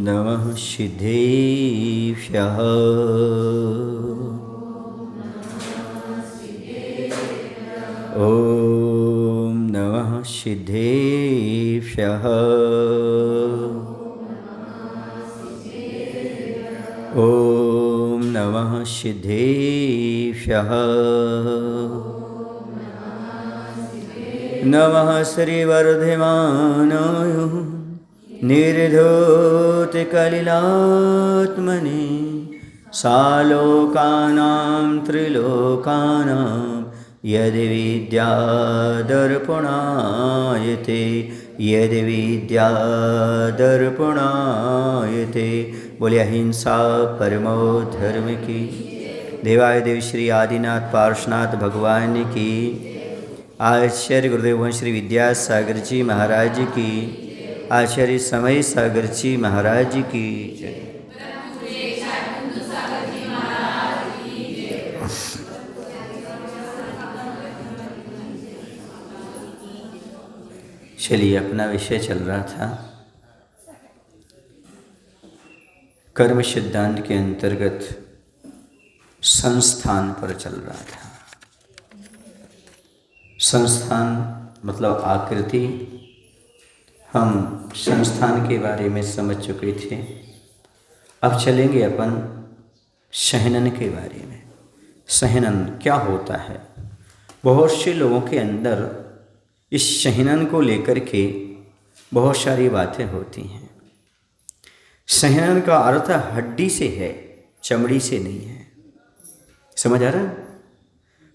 नमः सिद्धेभ्यः। ॐ नमः सिद्धेभ्यः। ॐ नमः सिद्धेभ्यः। नमः श्रीवर्धमानाय निर्धूतकलिलात्मने सालोकानां त्रिलोकानां यद्विद्यादर्पणायते यद्विद्यादर्पणायते। बोले अहिंसा परमो धर्म की। देवाय देव श्री आदिनाथ पार्श्वनाथ भगवान की। आचार्य गुरुदेव श्री विद्यासागर जी महाराज की। आचार्य समय सागर जी महाराज की जय। चलिए, अपना विषय चल रहा था कर्म सिद्धांत के अंतर्गत संस्थान पर चल रहा था। संस्थान मतलब आकृति। हम संस्थान के बारे में समझ चुके थे। अब चलेंगे अपन सहनन के बारे में। सहनन क्या होता है? बहुत से लोगों के अंदर इस सहनन को लेकर के बहुत सारी बातें होती हैं। सहनन का अर्थ हड्डी से है, चमड़ी से नहीं है। समझ आ रहा है?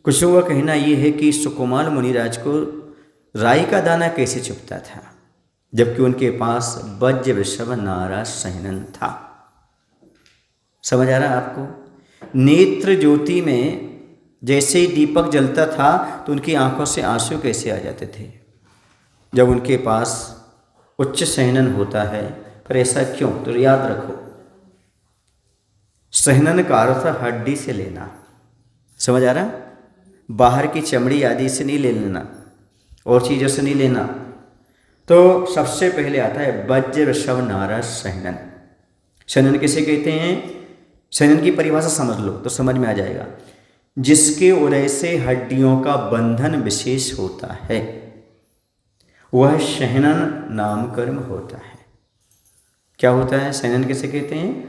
कुछ लोगों का कहना ये है कि सुकुमार मुनिराज को राई का दाना कैसे चुभता था, जबकि उनके पास वज्र वृषभ नाराज सहनन था। समझ आ रहा है आपको? नेत्र ज्योति में जैसे ही दीपक जलता था तो उनकी आंखों से आंसू कैसे आ जाते थे जब उनके पास उच्च सहनन होता है। पर ऐसा क्यों? तो याद रखो, सहनन का अर्थ हड्डी से लेना। समझ आ रहा? बाहर की चमड़ी आदि से नहीं ले लेना, और चीज़ों से नहीं लेना। तो सबसे पहले आता है वज्र वृषभ नाराज सहनन। सहनन किसे कहते हैं? सहनन की परिभाषा समझ लो तो समझ में आ जाएगा। जिसके उदय से हड्डियों का बंधन विशेष होता है वह सहनन नाम कर्म होता है। क्या होता है? सहनन किसे कहते हैं?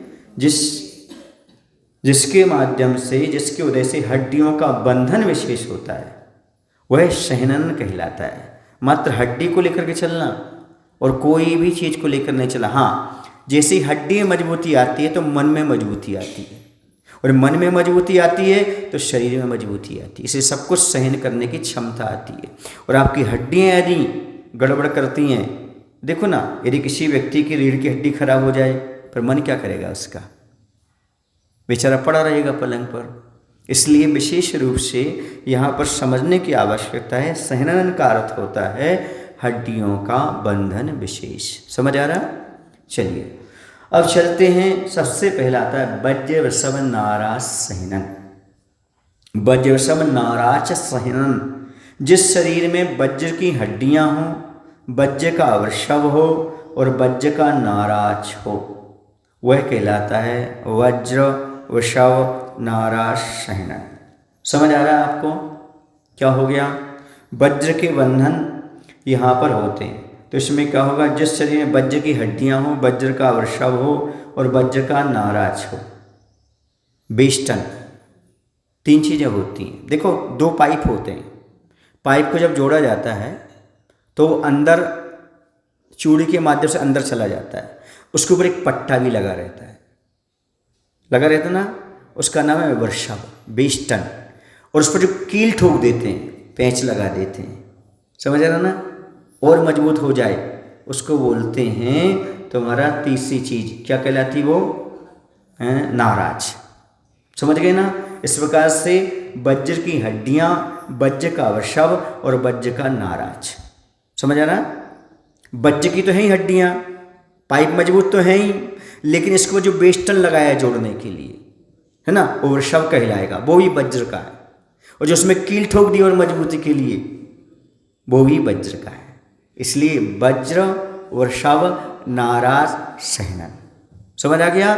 जिसके माध्यम से, जिसके उदय से हड्डियों का बंधन विशेष होता है वह सहनन कहलाता है। मात्र हड्डी को लेकर के चलना और कोई भी चीज़ को लेकर नहीं चला। हाँ, जैसी हड्डी में मजबूती आती है तो मन में मजबूती आती है, और मन में मजबूती आती है तो शरीर में मजबूती आती है। इसे सब कुछ सहन करने की क्षमता आती है। और आपकी हड्डियाँ यदि गड़बड़ करती हैं, देखो ना, यदि किसी व्यक्ति की रीढ़ की हड्डी खराब हो जाए, पर मन क्या करेगा उसका? बेचारा पड़ा रहेगा पलंग पर। इसलिए विशेष रूप से यहाँ पर समझने की आवश्यकता है। सहनन का अर्थ होता है हड्डियों का बंधन विशेष। समझ आ रहा? चलिए अब चलते हैं। सबसे पहला आता है वज्र वृषभ नाराज सहनन। वज्र वृषभ नाराज सहनन, जिस शरीर में वज्र की हड्डियां हों, वज्र का वृषभ हो और वज्र का नाराज हो, वह कहलाता है वज्र वृषभ नाराज सहनन। समझ आ रहा है आपको? क्या हो गया? वज्र के बंधन यहाँ पर होते हैं। तो इसमें क्या होगा? जिस शरीर में वज्र की हड्डियाँ हों, वज्र का वृषभ हो और वज्र का नाराज हो। बेष्टन, तीन चीज़ें होती हैं। देखो, दो पाइप होते हैं। पाइप को जब जोड़ा जाता है तो अंदर चूड़ी के माध्यम से अंदर चला जाता है। उसके ऊपर एक पट्टा भी लगा रहता है, ना, उसका नाम है वृषभ, बेष्टन। और उस पर जो कील ठोक देते हैं, पेंच लगा देते हैं, समझ रहा ना, और मजबूत हो जाए, उसको बोलते हैं तुम्हारा तीसरी चीज क्या कहलाती? वो नाराज। समझ गए ना? इस प्रकार से वज्र की हड्डियां, वज्र का वृषभ और वज्र का नाराज। समझ आ रहा? वज्र की तो है ही हड्डियां, पाइप मजबूत तो है ही, लेकिन इसको जो बेष्टन लगाया है जोड़ने के लिए, है ना, वो वृषभ कहलाएगा, वो भी वज्र का है। और जो उसमें कील ठोक दी और मजबूती के लिए, वो भी वज्र का है। इसलिए वज्र वृषभ नाराज सहनन। समझ आ गया?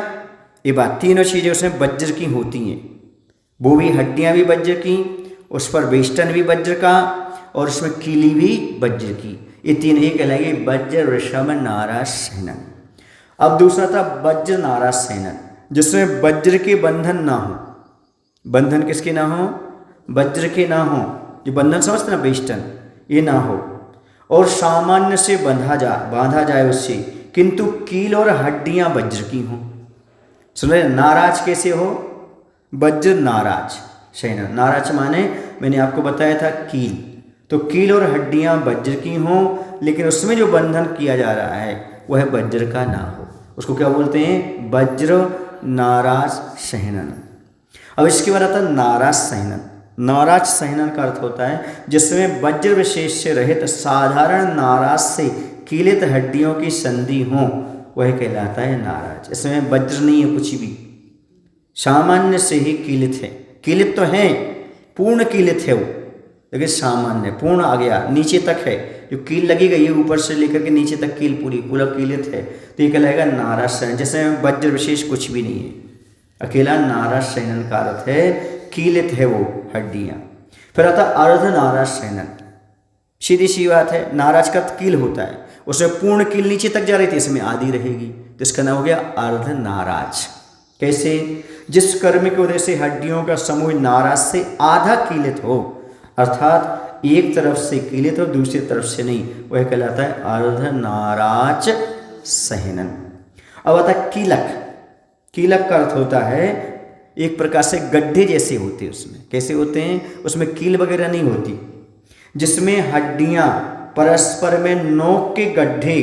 ये बात तीनों चीज़ें उसमें वज्र की होती हैं, वो भी हड्डियाँ भी वज्र की, उस पर वेष्टन भी वज्र का, और उसमें कीली भी वज्र की। ये तीन ही कहलाएगी वज्र वृषभ नाराज सैनन। अब दूसरा था वज्र नाराज सैनन, जिसमें वज्र के बंधन ना हो। बंधन किसके ना हो? वज्र के ना हो, जो बंधन समझते ना वेष्टन, ये ना हो, और सामान्य से बांधा जाए उससे, किंतु कील और हड्डियां वज्र की हों। सुन रहे? नाराज कैसे हो? वज्र नाराज सैनन। नाराज माने मैंने आपको बताया था कील, तो कील और हड्डियां वज्र की हों, लेकिन उसमें जो बंधन किया जा रहा है वह वज्र का ना हो। उसको क्या बोलते हैं? वज्र नाराज सैनन। अब इसके बाद आता है नाराज सैनन। नाराज सैनन का अर्थ होता है जिसमें वज्र विशेष से रहित साधारण नाराज से कीलित हड्डियों की संधि हो, वह कहलाता है नाराज। इसमें वज्र नहीं है कुछ भी, सामान्य से ही कीलित है। कीलित तो है, पूर्ण कीलित है वो, लेकिन सामान्य, पूर्ण आ गया नीचे तक है, जो कील लगी गई है ऊपर से लेकर के नीचे तक कील पूरा कीलित है, तो ये कहलाएगा नाराज सैनन। जैसे वज्र विशेष कुछ भी नहीं है, अकेला नाराज सैनन का अर्थ है कीलित है वो हड्डियां। फिर आता अर्ध नाराज सैनन। सीधी सी बात है, नाराज का कील होता है, उसमें पूर्ण कील नीचे तक जा रही थी, इसमें आधी रहेगी, तो इसका नाम हो गया अर्ध नाराज। कैसे? जिस कर्म की वजह से हड्डियों का समूह नाराज से आधा कीलित हो, अर्थात एक तरफ से कीलित हो दूसरी तरफ से नहीं, वह कहलाता है अर्ध नाराज सैनन। अब आता है कीलक। कीलक का अर्थ होता है एक प्रकार से गड्ढे जैसे होते हैं, उसमें कैसे होते हैं? उसमें कील वगैरह नहीं होती, जिसमें हड्डियां परस्पर में नोक के गड्ढे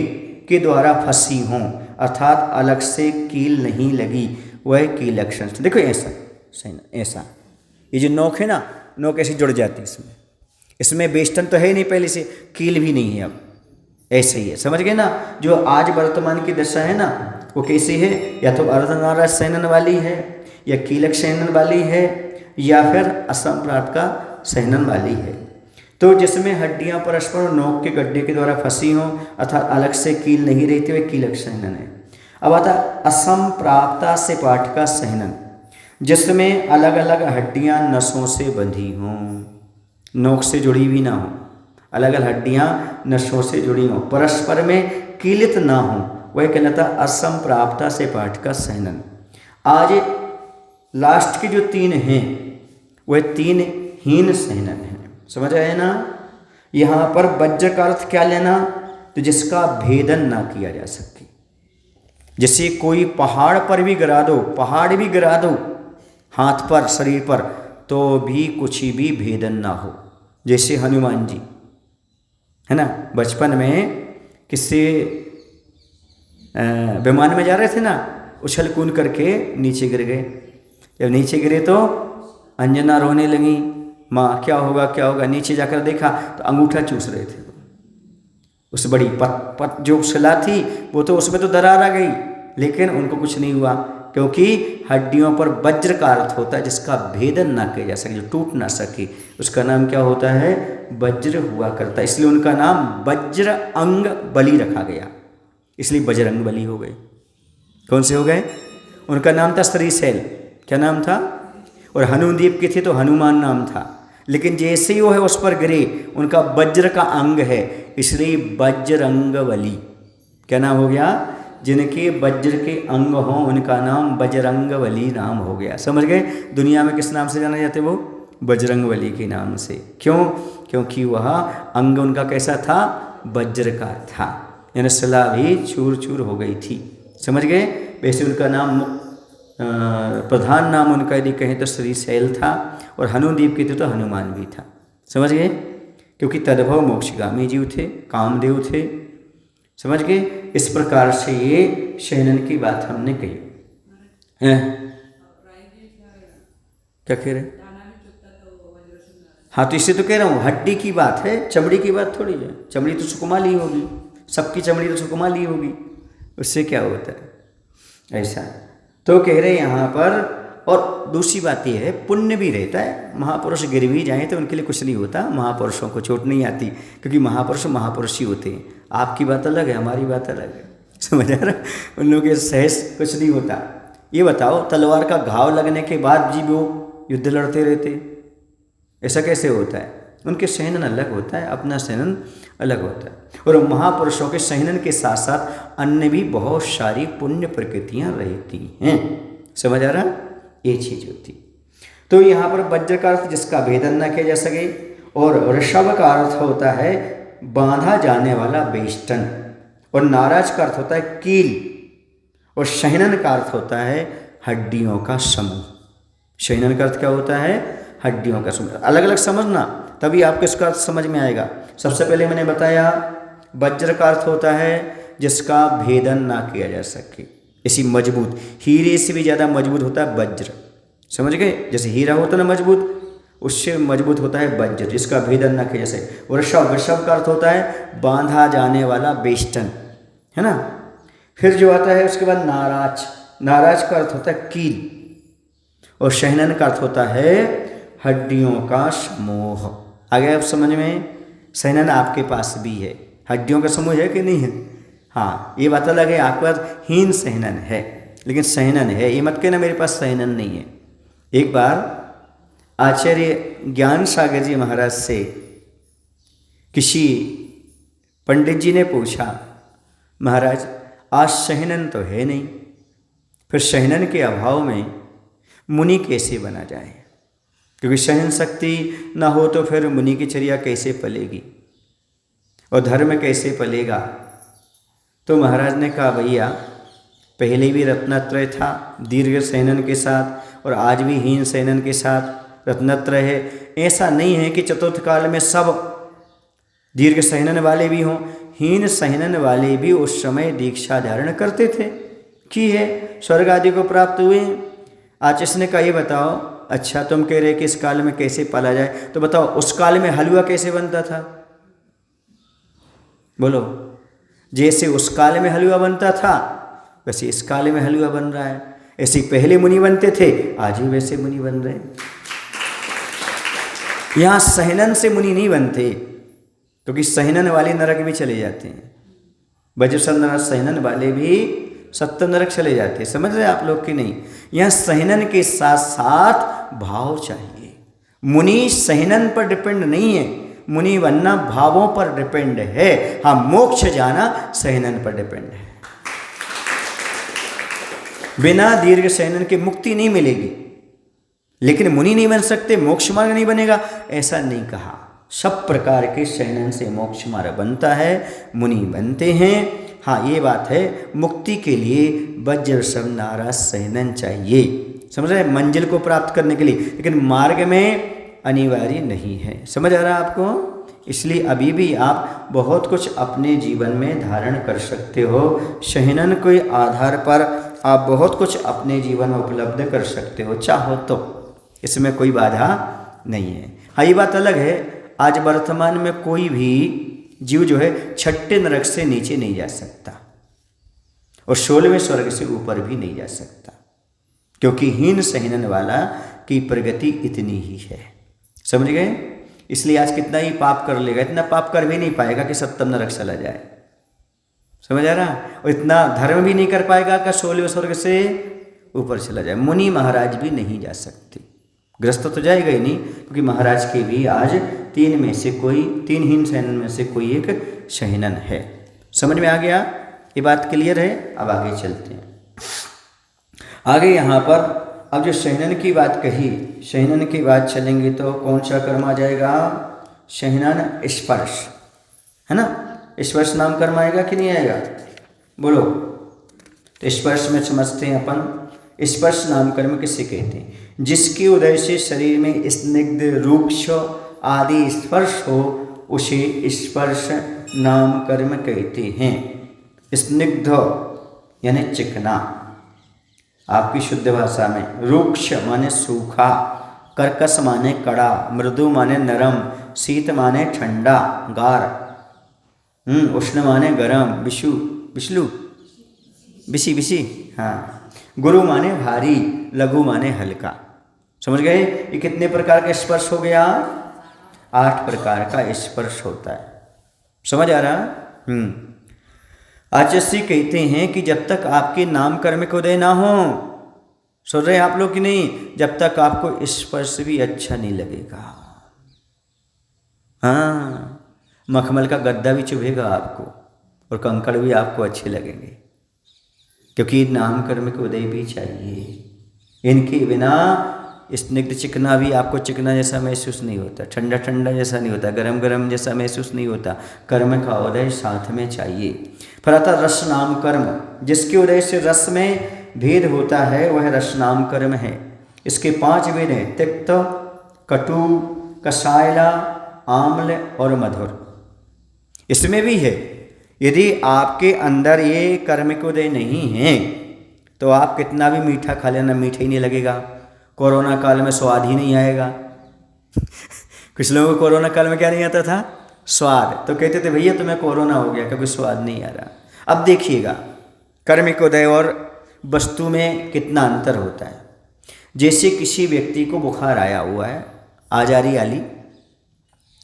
के द्वारा फंसी हों, अर्थात अलग से कील नहीं लगी, वह कीलक सैनन। देखो ऐसा सैनन, ऐसा ये जो नोक है ना, नोक ऐसी जुड़ जाती है इसमें, इसमें वेष्टन तो है नहीं पहले से, कील भी नहीं है, अब ऐसे ही है। समझ गए ना? जो आज वर्तमान की दशा है ना, वो कैसी है? या तो अर्धनाराज सैनन वाली है, या कीलक सैनन वाली है, या फिर असंप्राप्त का सैनन वाली है। तो जिसमें हड्डियां परस्पर नोक के गड्ढे के द्वारा फंसी हों, अर्थात अलग से कील नहीं रहती, वह कीलक सैनन है। अब आता असंप्राप्ता से पाठ का सैनन, जिसमें अलग अलग हड्डियां नसों से बंधी हों, नोक से जुड़ी भी ना हो, अलग अलग हड्डियां नसों से जुड़ी हों, परस्पर में कीलित ना हो, वह कहलाता असंप्राप्ता से पाठ का सैनन। आज लास्ट के जो तीन हैं वह तीन हीन सैनन हैं। समझ आए ना? यहाँ पर वज्र का अर्थ क्या लेना? तो जिसका भेदन ना किया जा सके। जैसे कोई पहाड़ पर भी गिरा दो, पहाड़ भी गिरा दो हाथ पर, शरीर पर, तो भी कुछ भी भेदन ना हो। जैसे हनुमान जी है ना, बचपन में किसी विमान में जा रहे थे ना, उछल कूद करके नीचे गिर गए। जब नीचे गिरे तो अंजना रोने लगी, माँ क्या होगा क्या होगा। नीचे जाकर देखा तो अंगूठा चूस रहे थे। उस बड़ी पत जो शिला थी वो तो उसमें तो दरार आ गई, लेकिन उनको कुछ नहीं हुआ, क्योंकि हड्डियों पर वज्र का अर्थ होता है जिसका भेदन ना किया जा सके, जो टूट ना सके, उसका नाम क्या होता है? वज्र हुआ करता है। इसलिए उनका नाम वज्र अंग बली रखा गया, इसलिए बजरंग बली हो गए। कौन से हो गए? उनका नाम था श्रीशैल, क्या नाम था? और हनुद्वीप के थे तो हनुमान नाम था, लेकिन जैसे ही वो है उस पर गिरे, उनका वज्र का अंग है, इसलिए बजरंग बली। क्या नाम हो गया? जिनके वज्र के अंग हों उनका नाम बजरंग बली नाम हो गया। समझ गए? दुनिया में किस नाम से जाना जाते? वो बजरंग बली के नाम से। क्यों? क्योंकि वह अंग उनका कैसा था? वज्र का था, यानी शिला भी चूर चूर हो गई थी। समझ गए? वैसे उनका नाम प्रधान नाम उनका यदि कहें तो श्रीशैल था, और हनुद्वीप के थे तो हनुमान भी था। समझ गए? क्योंकि तद्भव मोक्षगामी जीव थे, कामदेव थे। समझ गए? इस प्रकार से ये सैनन की बात हमने कही है। क्या कह रहे? हाँ, तो इससे तो कह रहा हूँ, हड्डी की बात है, चमड़ी की बात थोड़ी है। चमड़ी तो सुकुमाली होगी, सबकी चमड़ी तो सुकुमाली होगी, उससे क्या होता है? ऐसा तो कह रहे यहाँ पर। और दूसरी बात यह है, पुण्य भी रहता है। महापुरुष गिर भी जाएँ तो उनके लिए कुछ नहीं होता, महापुरुषों को चोट नहीं आती, क्योंकि महापुरुष महापुरुष ही होते हैं। आपकी बात अलग है, हमारी बात अलग है। समझ आ रहा? उन लोगों के सहज कुछ नहीं होता। ये बताओ, तलवार का घाव लगने के बाद भी वो युद्ध लड़ते रहते, ऐसा कैसे होता है? उनके सहनन अलग होता है, अपना सहनन अलग होता है। और महापुरुषों के सहनन के साथ साथ अन्य भी बहुत सारी पुण्य प्रकृतियां रहती हैं। समझ आ रहा? ये चीज होती। तो यहाँ पर वज्र का अर्थ जिसका भेदन न किया जा सके, और ऋषभ का अर्थ होता है बांधा जाने वाला बेष्टन, और नाराज का अर्थ होता है कील, और शहनन का अर्थ होता है हड्डियों का समूह। शहनन का अर्थ क्या होता है? हड्डियों का समूह। अलग अलग समझना, तभी आपको इसका अर्थ समझ में आएगा। सबसे पहले मैंने बताया वज्र का अर्थ होता है जिसका भेदन ना किया जा सके, इसी मजबूत, हीरे से भी ज़्यादा मजबूत होता है वज्र। समझ गए? जैसे हीरा होता है ना मजबूत, उससे मजबूत होता है वज्र, जिसका भेदन ना किया जा सके। वृषभ, वृषभ का अर्थ होता है बांधा जाने वाला बेष्टन, है ना। फिर जो आता है उसके बाद नाराज, नाराज का अर्थ होता है कील, और शहनन का अर्थ होता है हड्डियों का समूह। आ गया अब समझ में? सहनन आपके पास भी है, हड्डियों का समूह है कि नहीं है? हाँ, ये बात अलग है, आपके पास हीन सहनन है, लेकिन सहनन है। ये मत कहना मेरे पास सहनन नहीं है। एक बार आचार्य ज्ञान सागर जी महाराज से किसी पंडित जी ने पूछा, महाराज आज सहनन तो है नहीं, फिर सहनन के अभाव में मुनि कैसे बना जाए? क्योंकि सहन शक्ति ना हो तो फिर मुनि की चर्या कैसे पलेगी और धर्म कैसे पलेगा? तो महाराज ने कहा, भैया पहले भी रत्नत्रय था दीर्घ सहनन के साथ, और आज भी हीन सहनन के साथ रत्नत्रय है। ऐसा नहीं है कि चतुर्थ काल में सब दीर्घ सहनन वाले भी हों, हीन सहनन वाले भी उस समय दीक्षा धारण करते थे, की है, स्वर्ग आदि को प्राप्त हुए। आज इसने कहा, ये बताओ, अच्छा तुम कह रहे कि इस काल में कैसे पाला जाए, तो बताओ उस काल में हलवा कैसे बनता था? बोलो। जैसे उस काल में हलवा बनता था वैसे इस काल में हलवा बन रहा है। ऐसे पहले मुनि बनते थे, आज भी वैसे मुनि बन रहे हैं। यहाँ सहनन से मुनि नहीं बनते, क्योंकि सहनन वाले नरक भी चले जाते हैं। वज्रसंध सहनन वाले भी सत्तर नरक चले जाते हैं। समझ रहे आप लोग कि नहीं? यहाँ सहनन के साथ साथ भाव चाहिए। मुनि सहनन पर डिपेंड नहीं है, मुनि बनना भावों पर डिपेंड है। हाँ, मोक्ष जाना सहनन पर डिपेंड है। बिना दीर्घ सहनन के मुक्ति नहीं मिलेगी, लेकिन मुनि नहीं बन सकते, मोक्ष मार्ग नहीं बनेगा, ऐसा नहीं कहा। सब प्रकार के सहनन से मोक्ष मार्ग बनता है, मुनि बनते हैं। हाँ, ये बात है, मुक्ति के लिए वज्रसम नाराज सहनन चाहिए। समझ रहे? मंजिल को प्राप्त करने के लिए, लेकिन मार्ग में अनिवार्य नहीं है। समझ आ रहा है आपको? इसलिए अभी भी आप बहुत कुछ अपने जीवन में धारण कर सकते हो। सहनन के आधार पर आप बहुत कुछ अपने जीवन में उपलब्ध कर सकते हो, चाहो तो, इसमें कोई बाधा नहीं है। हाँ, ये बात अलग है, आज वर्तमान में कोई भी जीव जो है छठे नरक से नीचे नहीं जा सकता और 16वें स्वर्ग से ऊपर भी नहीं जा सकता, क्योंकि हीन सहनन वाला की प्रगति इतनी ही है। समझ गए? इसलिए आज कितना ही पाप कर लेगा, इतना पाप कर भी नहीं पाएगा कि 70 नरक चला जाए। समझ आ रहा? और इतना धर्म भी नहीं कर पाएगा कि 16वें स्वर्ग से ऊपर चला जाए। मुनि महाराज भी नहीं जा सकते, ग्रस्त तो जाएगा ही नहीं, क्योंकि महाराज के भी आज 3 में से कोई, 3 हीन सहनन में से कोई एक सहनन है। समझ में आ गया? ये बात क्लियर है? अब आगे चलते हैं। आगे यहाँ पर अब जो सहनन की बात कही, सहनन की बात चलेंगे तो कौन सा कर्म आ जाएगा? सहनन स्पर्श, है ना? स्पर्श नाम कर्म आएगा कि नहीं आएगा? बोलो। तो स्पर्श में समझते हैं अपन, स्पर्श नाम कर्म किसे कहते हैं? जिसके उदय से शरीर में स्निग्ध, रूक्ष आदि स्पर्श हो, उसे स्पर्श नाम कर्म कहते हैं। स्निग्ध यानी चिकना आपकी शुद्ध भाषा में, रूक्ष माने सूखा, कर्कश माने कड़ा, मृदु माने नरम, शीत माने ठंडा गार, उष्ण माने गरम, विषलु बिसी बिसी, हाँ, गुरु माने भारी, लघु माने हल्का। समझ गए? ये कितने प्रकार का स्पर्श हो गया? 8 प्रकार का स्पर्श होता है। समझ आ रहा? आचार्य कहते हैं कि जब तक आपके नाम कर्म के उदय ना हो, सुन रहे हैं आप लोग कि नहीं, जब तक आपको स्पर्श भी अच्छा नहीं लगेगा। हाँ, मखमल का गद्दा भी चुभेगा आपको और कंकड़ भी आपको अच्छे लगेंगे, क्योंकि नाम कर्म के उदय भी चाहिए। इनके बिना स्निग्ध चिकना भी आपको चिकना जैसा महसूस नहीं होता, ठंडा ठंडा जैसा नहीं होता, गरम गरम जैसा महसूस नहीं होता। कर्म का उदय साथ में चाहिए। फिर आता रस नाम कर्म, जिसके उदय से रस में भेद होता है वह रस नाम कर्म है। इसके 5 भेद हैं, तिक्त, कटु, कसायला, आम्ल और मधुर। इसमें भी है, यदि आपके अंदर ये कर्म के उदय नहीं है तो आप कितना भी मीठा खा लेना, मीठा ही नहीं लगेगा। कोरोना काल में स्वाद ही नहीं आएगा। कुछ लोगों को कोरोना काल में क्या नहीं आता था? स्वाद। तो कहते थे भैया तुम्हें कोरोना हो गया, क्योंकि स्वाद नहीं आ रहा। अब देखिएगा कर्म के उदय और वस्तु में कितना अंतर होता है। जैसे किसी व्यक्ति को बुखार आया हुआ है, आजारी आली,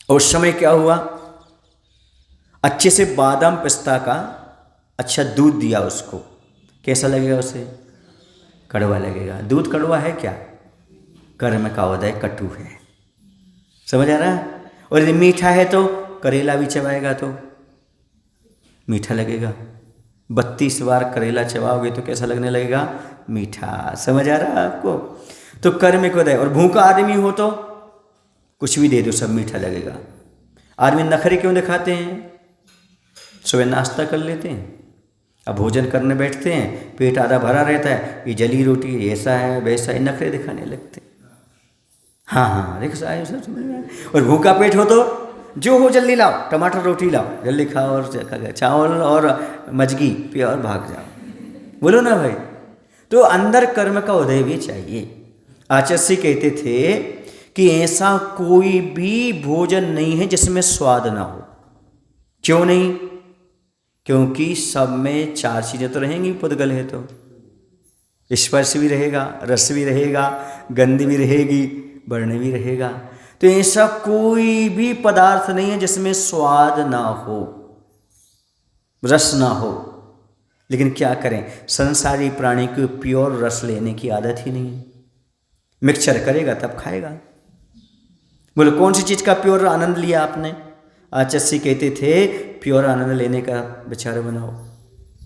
और उस समय क्या हुआ, अच्छे से बादाम पिस्ता का अच्छा दूध दिया उसको, कैसा लगेगा उसे? कड़वा लगेगा। दूध कड़वा है क्या? कर्म का उदय कटु है। समझ आ रहा है? और यदि मीठा है तो करेला भी चबाएगा तो मीठा लगेगा। 32 बार करेला चबाओगे तो कैसा लगने लगेगा? मीठा। समझ आ रहा है आपको? तो कर्म का उदय। और भूखा आदमी हो तो कुछ भी दे दो सब मीठा लगेगा। आदमी नखरे क्यों दिखाते हैं? सुबह नाश्ता कर लेते हैं, अब भोजन करने बैठते हैं, पेट आधा भरा रहता है, ये जली रोटी ऐसा है वैसा है, नखरे दिखाने लगते हैं। हाँ, देखो आए सब समझ में आए। और भूखा पेट हो तो जो हो जल्दी लाओ, टमाटर रोटी लाओ, जल्दी खाओ और चावल और मजगी पियो और भाग जाओ। बोलो ना भाई। तो अंदर कर्म का उदय भी चाहिए। आचार्य कहते थे कि ऐसा कोई भी भोजन नहीं है जिसमें स्वाद ना हो। क्यों नहीं? क्योंकि सब में 4 चीज़ें तो रहेंगी, पुद्गल है तो स्पर्श भी रहेगा, रस भी रहेगा, गंध भी रहेगी, वर्ण भी रहेगा। तो ऐसा कोई भी पदार्थ नहीं है जिसमें स्वाद ना हो, रस ना हो। लेकिन क्या करें, संसारी प्राणी को प्योर रस लेने की आदत ही नहीं है। मिक्सचर करेगा तब खाएगा। बोलो कौन सी चीज़ का प्योर आनंद लिया आपने? आचार्य कहते थे प्योर आनंद लेने का विचार बनाओ।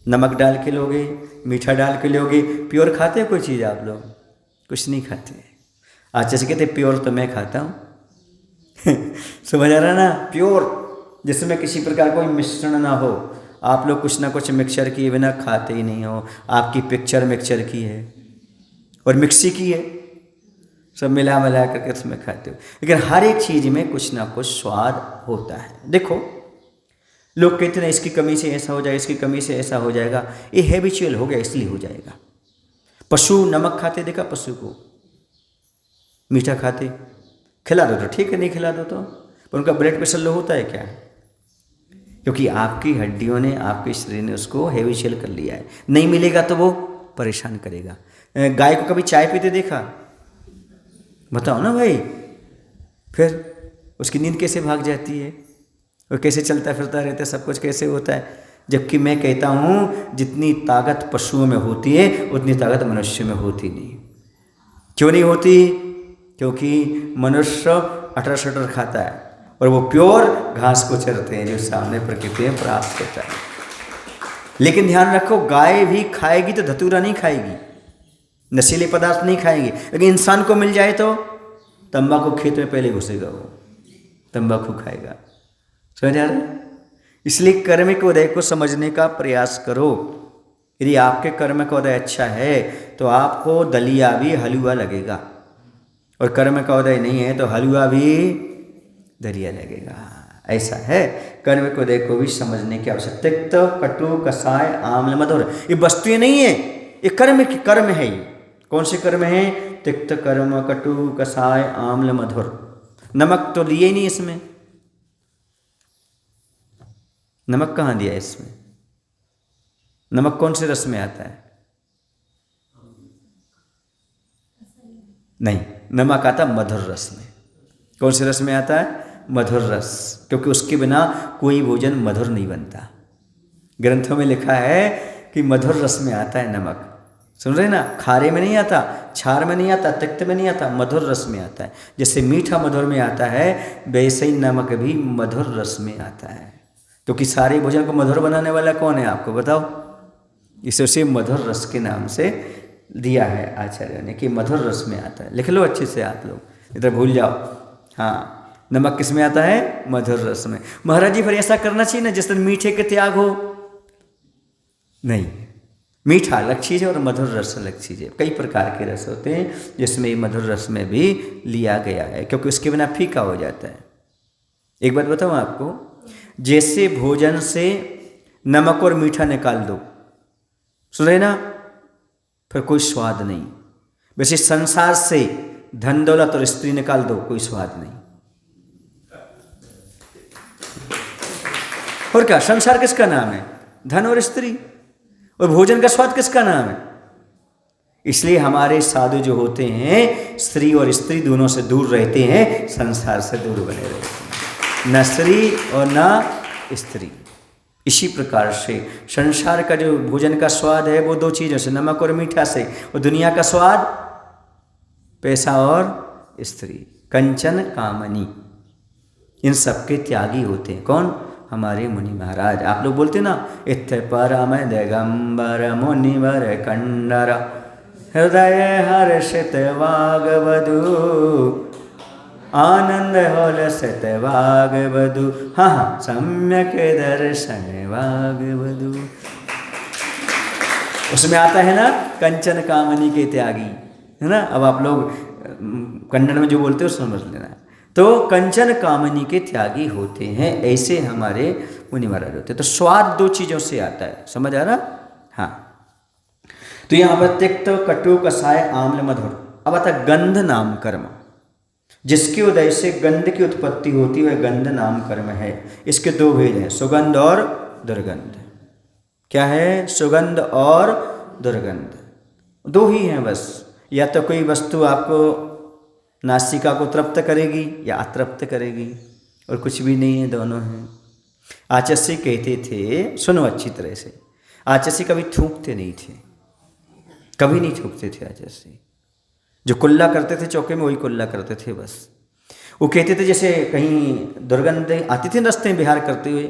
नमक डाल के लोगे, मीठा डाल के लोगे, प्योर खाते हो कोई चीज़ आप लोग? कुछ नहीं खाते। आचार्य कहते प्योर तो मैं खाता हूँ। समझ आ रहा ना? प्योर जिसमें किसी प्रकार कोई मिश्रण ना हो। आप लोग कुछ ना कुछ मिक्सचर किए बिना खाते ही नहीं हो। आपकी पिक्चर मिक्सचर की है और मिक्सी की है, सब मिला मिला करके उसमें खाते हो। लेकिन हर एक चीज़ में कुछ ना कुछ स्वाद होता है। देखो लोग कहते हैं इसकी कमी से ऐसा हो जाएगा, इसकी कमी से ऐसा हो जाएगा। ये हैबिचुअल हो गया इसलिए हो जाएगा। पशु नमक खाते देखा? पशु को मीठा खाते, खिला दो तो ठीक है, नहीं खिला दो तो, पर उनका ब्लड प्रेशर लो होता है क्या? क्योंकि आपकी हड्डियों ने, आपके शरीर ने उसको हैबिचुअल कर लिया है। नहीं मिलेगा तो वो परेशान करेगा। गाय को कभी चाय पीते देखा? बताओ ना भाई। फिर उसकी नींद कैसे भाग जाती है, और कैसे चलता फिरता रहता है, सब कुछ कैसे होता है। जबकि मैं कहता हूँ जितनी ताकत पशुओं में होती है उतनी ताकत मनुष्य में होती नहीं। क्यों नहीं होती? क्योंकि मनुष्य अटर शटर खाता है और वो प्योर घास को चरते हैं जो सामने प्रकृति में प्राप्त होता है। लेकिन ध्यान रखो, गाय भी खाएगी तो धतूरा नहीं खाएगी, नशीले पदार्थ नहीं खाएगी। लेकिन इंसान को मिल जाए तो तंबाकू खेत में पहले घुसेगा, वो तंबाकू खाएगा। समझ आ रहा है? इसलिए कर्म के उदय को समझने का प्रयास करो। यदि आपके कर्म का उदय अच्छा है तो आपको दलिया भी हलवा लगेगा, और कर्म का उदय नहीं है तो हलवा भी दलिया लगेगा। ऐसा है। कर्म के उदय को भी समझने की आवश्यकता। तिक्त, कटु, कसाय, आम्ल, मधुर, ये वस्तुएं नहीं है, ये कर्म है। ये कौन से कर्म है? तिक्त कर्म, कटु, कसाय, आम्ल, मधुर। नमक तो लिए ही नहीं इसमें। नमक कहाँ दिया इसमें? नमक कौन से रस में आता है? नहीं, नमक आता मधुर रस में। कौन से रस में आता है? मधुर रस। क्योंकि उसके बिना कोई भोजन मधुर नहीं बनता। ग्रंथों में लिखा है कि मधुर रस में आता है नमक। सुन रहे ना, खारे में नहीं आता, छार में नहीं आता, तिक्त में नहीं आता, मधुर रस में आता है। जैसे मीठा मधुर में आता है, वैसे ही नमक भी मधुर रस में आता है। क्योंकि सारे भोजन को मधुर बनाने वाला कौन है आपको बताओ? इसे उसे मधुर रस के नाम से दिया है आचार्य ने कि मधुर रस में आता है। लिख लो अच्छे से आप लोग, इधर भूल जाओ। हाँ, नमक किस में आता है? मधुर रस में। महाराज जी फिर ऐसा करना चाहिए ना जिस दिन मीठे के त्याग हो? नहीं, मीठा अलग चीज़ है और मधुर रस अलग चीज़ है। कई प्रकार के रस होते हैं जिसमें मधुर रस में भी लिया गया है, क्योंकि उसके बिना फीका हो जाता है। एक बात बताऊँ आपको, जैसे भोजन से नमक और मीठा निकाल दो, सुन रहे ना, फिर कोई स्वाद नहीं। वैसे संसार से धन दौलत और स्त्री निकाल दो, कोई स्वाद नहीं। और क्या, संसार किसका नाम है? धन और स्त्री। और भोजन का स्वाद किसका नाम है? इसलिए हमारे साधु जो होते हैं, स्त्री और स्त्री दोनों से दूर रहते हैं, संसार से दूर बने रहते हैं, न स्त्री और न स्त्री। इसी प्रकार से संसार का जो भोजन का स्वाद है वो दो चीज़ों से, नमक और मीठा से। और दुनिया का स्वाद पैसा और स्त्री, कंचन कामनी, इन सबके त्यागी होते हैं। कौन? हमारे मुनि महाराज। आप लोग बोलते ना, इत्थ परम दिगंबर मुनिवर कंडर हृदय हर्षित वागवधु आनंद होलसित वागवधु, हाँ सम्यक दर्शन वागवधु। उसमें आता है ना कंचन कामनी के त्यागी, है ना। अब आप लोग कन्नड़ में जो बोलते हो समझ लेना। तो कंचन कामनी के त्यागी होते हैं, ऐसे हमारे मुनि महाराज होते हैं। तो स्वाद दो चीज़ों से आता है, समझ आ रहा? हाँ। तो यहाँ पर तिक्त, कटु, कसाय, आम्ल, मधुर। अब आता गंध नाम कर्म, जिसके उदय से गंध की उत्पत्ति होती है, वह गंध नाम कर्म है। इसके दो भेद हैं, सुगंध और दुर्गंध। क्या है? सुगंध और दुर्गंध, दो ही हैं बस। या तो कोई वस्तु आपको नासिका को तृप्त करेगी या अतृप्त करेगी, और कुछ भी नहीं है, दोनों हैं। आचस्य कहते थे, सुनो अच्छी तरह से, आचस्य कभी थूकते नहीं थे, कभी नहीं थूकते थे आचस्य। जो कुल्ला करते थे चौके में, वही कुल्ला करते थे बस। वो कहते थे जैसे कहीं दुर्गंध आती थी रास्ते में विहार करते हुए,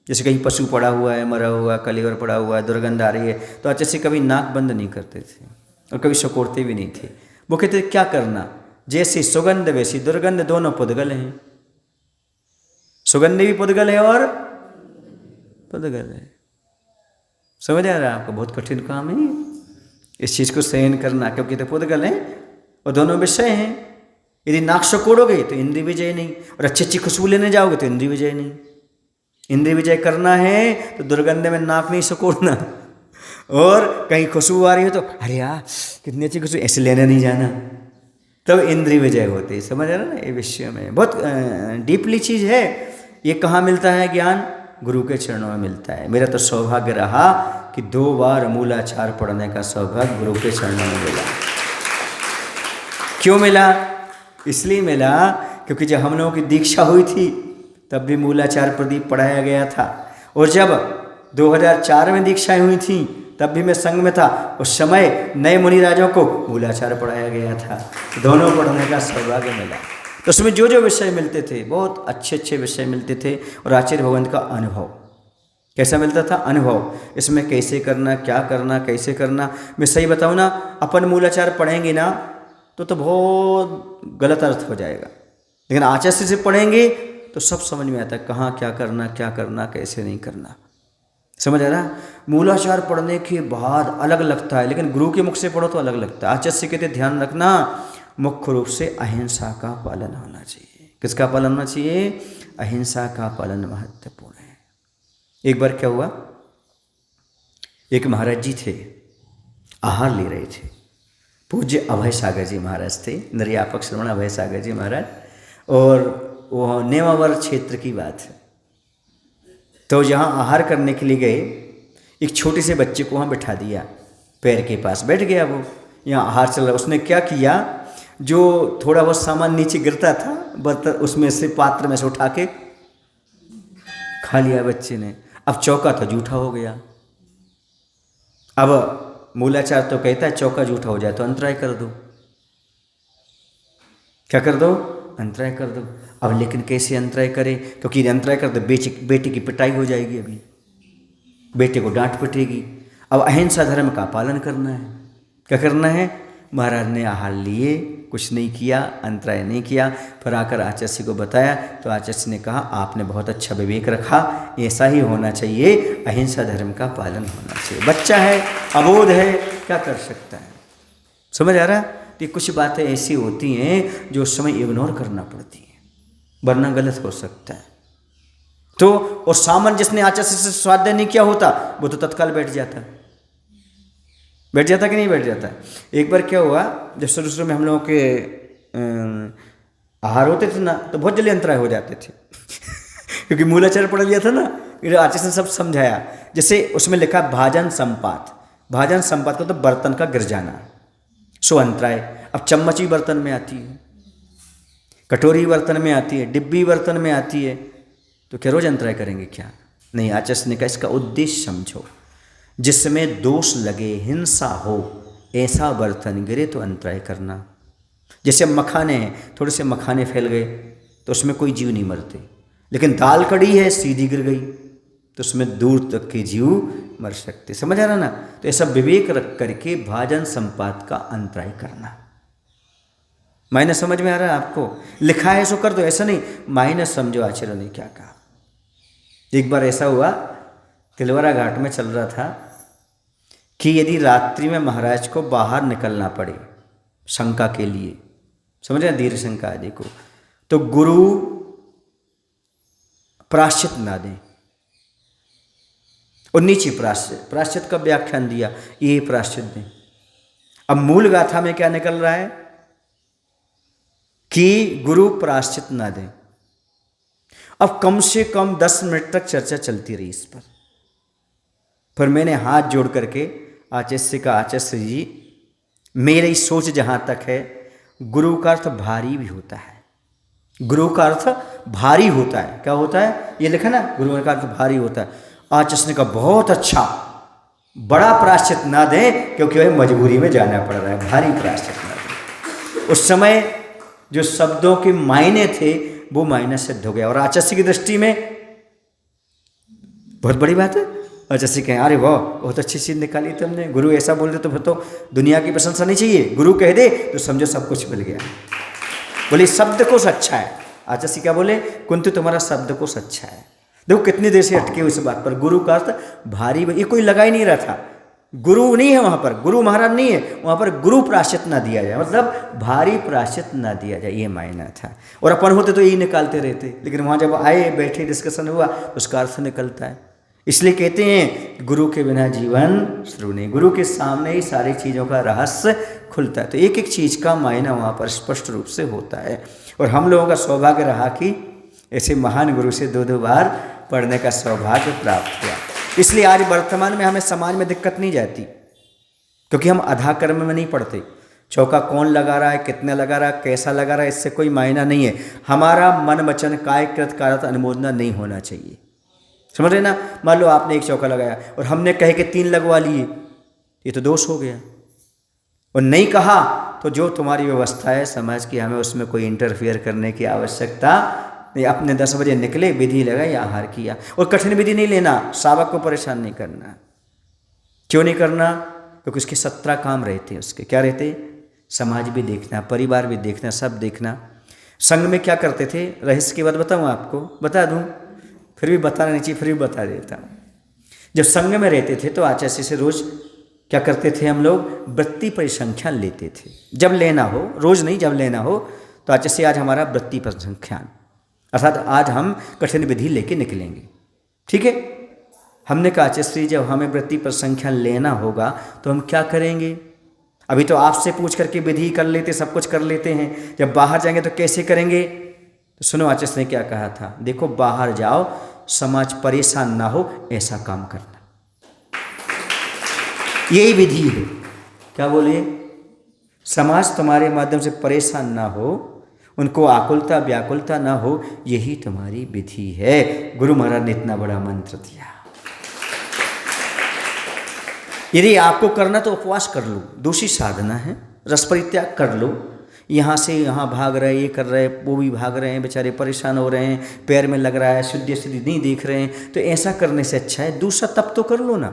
जैसे कहीं पशु पड़ा हुआ है, मरा हुआ, कलेवर पड़ा हुआ है, दुर्गंध आ रही है, तो आचस्य कभी नाक बंद नहीं करते थे और कभी सकोड़ते भी नहीं थे। वो कहते थे क्या करना, जैसी सुगंध वैसी दुर्गंध, दोनों पुद्गल हैं। सुगंध भी पुद्गल है और पुद्गल है। समझ आ रहा है आपको? बहुत कठिन काम है इस चीज़ को सहन करना, क्योंकि तो पुद्गल हैं और दोनों विषय हैं। यदि नाक सकोड़ोगे तो इंद्रिय विजय नहीं, और अच्छी अच्छी खुशबू लेने जाओगे तो इंद्रिय विजय नहीं। इंद्रिय विजय करना है तो दुर्गंध में नाक नहीं सकोड़ना, और कहीं खुशबू आ रही हो तो अरे यार कितनी अच्छी खुशबू, ऐसे लेने नहीं जाना, तब इंद्रिय विजय होती है। समझ आ रहा ना? ये विषय में बहुत डीपली चीज़ है। ये कहाँ मिलता है ज्ञान? गुरु के चरणों में मिलता है। मेरा तो सौभाग्य रहा कि 2 बार मूलाचार पढ़ने का सौभाग्य गुरु के चरणों में मिला। क्यों मिला? इसलिए मिला क्योंकि जब हम लोगों की दीक्षा हुई थी तब भी मूलाचार प्रदीप पढ़ाया गया था, और जब 2004 में दीक्षाएं हुई थी तब भी मैं संघ में था, उस समय नए मुनि राजों को मूलाचार पढ़ाया गया था। दोनों पढ़ने का सौभाग्य मिला। तो उसमें जो जो विषय मिलते थे, बहुत अच्छे अच्छे विषय मिलते थे, और आचार्य भगवंत का अनुभव कैसा मिलता था? अनुभव। इसमें कैसे करना, क्या करना, कैसे करना। मैं सही बताऊँ ना, अपन मूलाचार पढ़ेंगे ना तो बहुत गलत अर्थ हो जाएगा, लेकिन आचार्य से पढ़ेंगे तो सब समझ में आता है, कहाँ क्या करना, कैसे नहीं करना। समझ आ रहा? मूलाचार पढ़ने के बाद अलग लगता है, लेकिन गुरु के मुख से पढ़ो तो अलग लगता है। आचार्य कहते ध्यान रखना, मुख्य रूप से अहिंसा का पालन होना चाहिए। किसका पालन होना चाहिए? अहिंसा का पालन महत्वपूर्ण है। एक बार क्या हुआ, एक महाराज जी थे, आहार ले रहे थे। पूज्य अभय सागर जी महाराज थे, निर्यापक श्रवण अभय सागर जी महाराज, और वो नेमावर क्षेत्र की बात है। तो जहाँ आहार करने के लिए गए, एक छोटे से बच्चे को वहाँ बैठा दिया, पैर के पास बैठ गया। वो यहाँ आहार चल रहा, उसने क्या किया, जो थोड़ा बहुत सामान नीचे गिरता था बर्तन, उसमें से पात्र में से उठा के खा लिया बच्चे ने। अब चौका तो झूठा हो गया। अब मूलाचार तो कहता है चौका झूठा हो जाए तो अंतराय कर दो। क्या कर दो? अंतराय कर दो। अब लेकिन कैसे अंतराय करें? क्योंकि यदि अंतराय कर दो बेटे की पिटाई हो जाएगी, अभी बेटे को डांट पिटेगी। अब अहिंसा धर्म का पालन करना है। क्या करना है? महाराज ने आहार लिए, कुछ नहीं किया, अंतराय नहीं किया। फिर आकर आचार्य को बताया तो आचार्य ने कहा आपने बहुत अच्छा विवेक रखा, ऐसा ही होना चाहिए, अहिंसा धर्म का पालन होना चाहिए। बच्चा है, अबोध है, क्या कर सकता है? समझ आ रहा है? कि कुछ बातें ऐसी होती हैं जो उस समय इग्नोर करना पड़ती हैं, वरना गलत हो सकता है। तो और सामान्य जिसने आचार्य से स्वाध्याय नहीं किया होता वो तो तत्काल बैठ जाता कि नहीं बैठ जाता। एक बार क्या हुआ, जब शुरू में हम लोगों के आहार होते थे ना तो बहुत जल्दी अंतराय हो जाते थे क्योंकि मूलाचार पढ़ लिया था ना, आचार्य ने सब समझाया। जैसे उसमें लिखा भाजन संपात, भाजन संपात को तो बर्तन का गिर जाना, सो अंतराय। अब चम्मच भी बर्तन में आती है, कटोरी बर्तन में आती है, डिब्बी बर्तन में आती है, तो क्या रोज अंतराय करेंगे क्या? नहीं, आचार्य ने कहा इसका उद्देश्य समझो, जिसमें दोष लगे, हिंसा हो, ऐसा बर्तन गिरे तो अंतराय करना। जैसे मखाने हैं, थोड़े से मखाने फैल गए तो उसमें कोई जीव नहीं मरते, लेकिन दाल कड़ी है सीधी गिर गई तो उसमें दूर तक के जीव मर सकते। समझ आ रहा ना? तो ऐसा विवेक रख करके भाजन संपात का अंतराय करना। मायने समझ में आ रहा है आपको? लिखा है सो कर दो, ऐसा नहीं, मायने समझो आचार्य ने क्या कहा। एक बार ऐसा हुआ, तिलवारा घाट में चल रहा था कि यदि रात्रि में महाराज को बाहर निकलना पड़े शंका के लिए, समझ रहे, धीर शंका आदि को, तो गुरु प्राश्चित ना दें। और नीचे प्राश्चित का व्याख्यान दिया, ये प्राश्चित दें। अब मूल गाथा में क्या निकल रहा है कि गुरु प्राश्चित ना दें। अब कम से कम 10 मिनट तक चर्चा चलती रही इस पर। फिर मैंने हाथ जोड़ करके आचार्य का, आचार्य जी मेरी सोच जहाँ तक है, गुरु का अर्थ भारी भी होता है। गुरु का अर्थ भारी होता है। क्या होता है? ये लिखा ना, गुरु का अर्थ भारी होता है। आचार्य ने कहा बहुत अच्छा, बड़ा प्रायश्चित ना दें क्योंकि वह मजबूरी में जाना पड़ रहा है, भारी प्रायश्चित ना दें। उस समय जो शब्दों के मायने थे वो मायने सिद्ध हो गया और आचार्य की दृष्टि में बहुत बड़ी बात है। आचार्य कहें अरे वाह बहुत अच्छी चीज़ निकाली तुमने, गुरु ऐसा बोल दे तो फिर तो दुनिया की प्रशंसा नहीं चाहिए, गुरु कह दे तो समझो सब कुछ मिल गया। बोले शब्द कोश अच्छा है। आचार्य क्या बोले? कुंती तुम्हारा शब्द कोश अच्छा है। देखो कितनी देर से अटके हुए इस बात पर। गुरु का अर्थ भारी, ये कोई लगा ही नहीं रहा था। गुरु नहीं है वहाँ पर, गुरु महाराज नहीं है वहाँ पर, गुरु प्रायश्चित ना दिया जाए, मतलब भारी प्रायश्चित ना दिया जाए, ये मायना था। और अपन होते तो यही निकालते रहते, लेकिन वहाँ जब आए बैठे डिस्कशन हुआ उसका अर्थ निकलता है। इसलिए कहते हैं गुरु के बिना जीवन शुरू नहीं, गुरु के सामने ही सारी चीज़ों का रहस्य खुलता है। तो एक एक चीज़ का मायना वहाँ पर स्पष्ट रूप से होता है। और हम लोगों का सौभाग्य रहा कि ऐसे महान गुरु से 2-2 बार पढ़ने का सौभाग्य प्राप्त हुआ। इसलिए आज वर्तमान में हमें समाज में दिक्कत नहीं जाती, क्योंकि हम अधा कर्म में नहीं पढ़ते। चौका कौन लगा रहा है, कितने लगा रहा है, कैसा लगा रहा है, इससे कोई मायना नहीं है। हमारा मन वचन काय कृत कारत अनुमोदना नहीं होना चाहिए। समझ रहे ना? मान लो आपने एक चौका लगाया और हमने कहे कि 3 लगवा लिए, ये तो दोष हो गया। और नहीं कहा तो जो तुम्हारी व्यवस्था है समाज की, हमें उसमें कोई इंटरफियर करने की आवश्यकता नहीं। अपने 10 बजे निकले, विधि लगाई, आहार किया। और कठिन विधि नहीं लेना, शावक को परेशान नहीं करना। क्यों नहीं करना? क्योंकि उसके 17 काम रहते हैं। उसके क्या रहते? समाज भी देखना, परिवार भी देखना, सब देखना। संघ में क्या करते थे, रहस्य की बात बताऊँ आपको, बता दूँ, फिर भी बताना नहीं चाहिए, फिर भी बता देता हूँ। जब संघ में रहते थे तो आचार्य से रोज क्या करते थे, हम लोग वृत्ति परिसंख्यान लेते थे। जब लेना हो, रोज नहीं, जब लेना हो तो आचार्य से आज हमारा वृत्ति परिसंख्यान, अर्थात आज हम कठिन विधि लेके निकलेंगे। ठीक है? हमने कहा आचार्य जब हमें वृत्ति परिसंख्यान लेना होगा तो हम क्या करेंगे? अभी तो आपसे पूछ करके विधि कर लेते, सब कुछ कर लेते हैं, जब बाहर जाएंगे तो कैसे करेंगे? तो सुनो आचार्य ने क्या कहा था, देखो बाहर जाओ, समाज परेशान ना हो ऐसा काम करना, यही विधि है। क्या बोले? समाज तुम्हारे माध्यम से परेशान ना हो, उनको आकुलता व्याकुलता ना हो, यही तुम्हारी विधि है। गुरु महाराज ने इतना बड़ा मंत्र दिया। यदि आपको करना तो उपवास कर लो, दूसरी साधना है, रस परित्याग कर लो। यहाँ से यहाँ भाग रहे, ये कर रहे, वो भी भाग रहे हैं, बेचारे परेशान हो रहे हैं, पैर में लग रहा है, शुद्ध स्थिति नहीं देख रहे हैं, तो ऐसा करने से अच्छा है दूसरा तप तो कर लो ना।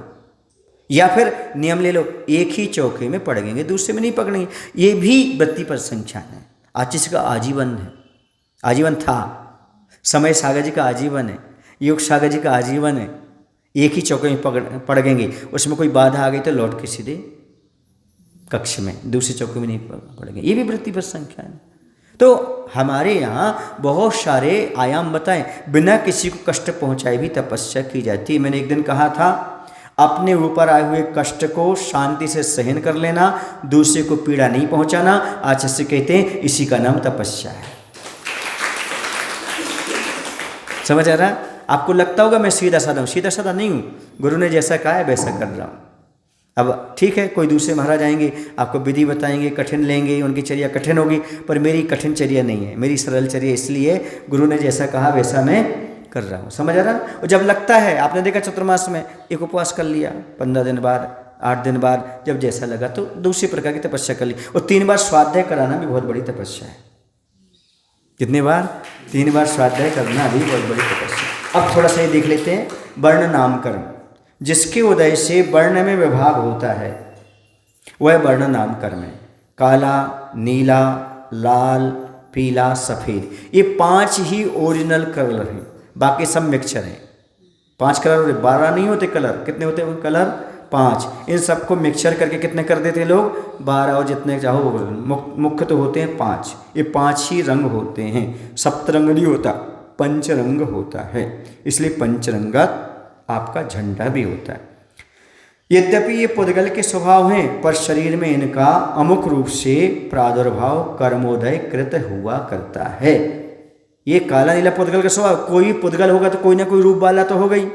या फिर नियम ले लो, एक ही चौके में पड़ेंगे, दूसरे में नहीं पकड़ेंगे। ये भी वृत्ति पर संख्यान है। आचिश का आजीवन है, आजीवन था, समय सागर जी का आजीवन है, योग सागर जी का आजीवन है। एक ही चौके में पड़ेंगे, उसमें कोई बाधा आ गई तो लौट के सीधे कक्ष में, दूसरे चौके में नहीं पड़ेंगे। ये भी वृत्ति पर संख्या है। तो हमारे यहाँ बहुत सारे आयाम बताएं, बिना किसी को कष्ट पहुँचाए भी तपस्या की जाती है। मैंने एक दिन कहा था, अपने ऊपर आए हुए कष्ट को शांति से सहन कर लेना, दूसरे को पीड़ा नहीं पहुँचाना, आचार्य से कहते हैं इसी का नाम तपस्या है। समझ आ रहा? आपको लगता होगा मैं सीधा साधा हूँ, सीधा साधा नहीं हूँ, गुरु ने जैसा कहा है वैसा कर रहा हूँ। अब ठीक है, कोई दूसरे महाराज आएंगे, आपको विधि बताएंगे, कठिन लेंगे, उनकी चर्या कठिन होगी, पर मेरी कठिन चर्या नहीं है, मेरी सरल चर्या, इसलिए गुरु ने जैसा कहा वैसा मैं कर रहा हूँ। समझ आ रहा? और जब लगता है, आपने देखा चतुर्मास में एक उपवास कर लिया, 15 दिन बाद, 8 दिन बाद, जब जैसा लगा तो दूसरी प्रकार की तपस्या कर ली। और 3 बार स्वाध्याय कराना भी बहुत बड़ी तपस्या है। कितने बार? 3 बार स्वाध्याय करना भी बहुत बड़ी तपस्या। अब थोड़ा सा ये देख लेते हैं, वर्ण नामकरण। जिसके उदय से वर्ण में विभाग होता है वह वर्ण नामकरण है। काला, नीला, लाल, पीला, सफ़ेद, ये 5 ही ओरिजिनल कलर हैं, बाकी सब मिक्सचर हैं। 5 कलर होते, 12 नहीं होते कलर। कितने होते हैं कलर? 5। इन सबको मिक्सचर करके कितने कर देते हैं लोग? 12, और जितने चाहो। मुख्य तो होते हैं 5। ये 5 ही रंग होते हैं, सप्तरंग नहीं होता, पंचरंग होता है। इसलिए पंचरंगा आपका झंडा भी होता है। यद्यपि ये पुद्गल के स्वभाव हैं, पर शरीर में इनका अमुक रूप से प्रादुर्भाव कर्मोदय कृत हुआ करता है। ये काला नीला पुद्गल का स्वभाव, कोई पुद्गल होगा तो कोई ना कोई रूप वाला तो हो गई,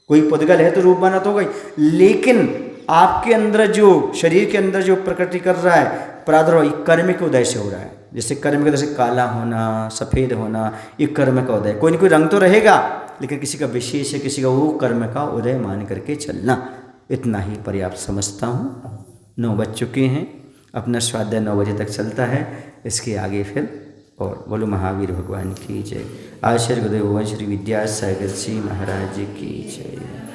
कोई पुद्गल है तो रूप वाला तो हो गई, लेकिन आपके अंदर जो शरीर के अंदर जो प्रकृति कर रहा है प्रादुर्भाव, कर्म के उदय से हो रहा है। जैसे कर्म के उदय से काला होना, सफ़ेद होना, ये कर्म का उदय। कोई ना कोई रंग तो रहेगा, लेकिन किसी का विशेष है, किसी का वो कर्म का उदय मान करके चलना। इतना ही पर्याप्त समझता हूँ। 9 बज चुके हैं, अपना स्वाध्याय 9 बजे तक चलता है, इसके आगे फिर और बोलो महावीर भगवान की जय। आचार्य गुरुदेव भगवान श्री विद्यासागर जी महाराज की जय।